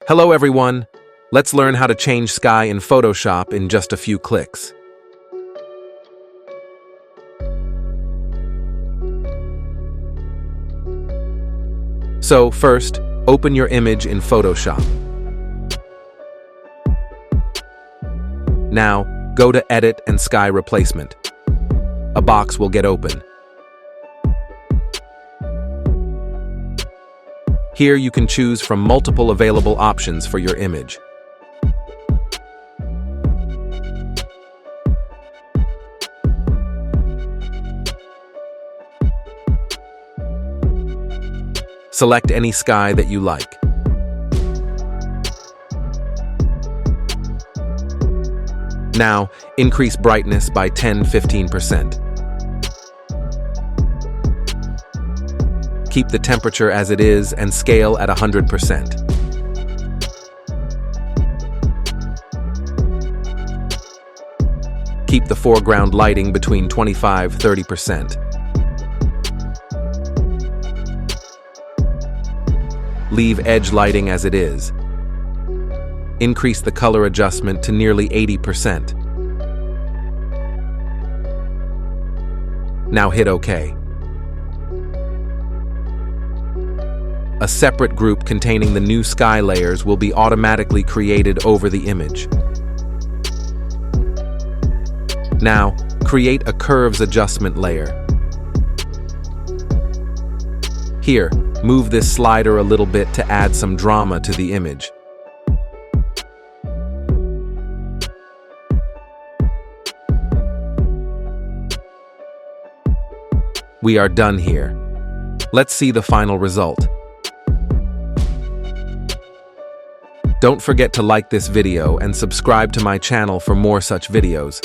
Hello everyone! Let's learn how to change sky in Photoshop in just a few clicks. So first, open your image in Photoshop. Now, go to Edit and Sky Replacement. A box will get open. Here you can choose from multiple available options for your image. Select any sky that you like. Now, increase brightness by 10–15%. Keep the temperature as it is and scale at 100%. Keep the foreground lighting between 25–30%. Leave edge lighting as it is. Increase the color adjustment to nearly 80%. Now hit OK. A separate group containing the new sky layers will be automatically created over the image. Now, create a curves adjustment layer. Here, move this slider a little bit to add some drama to the image. We are done here. Let's see the final result. Don't forget to like this video and subscribe to my channel for more such videos.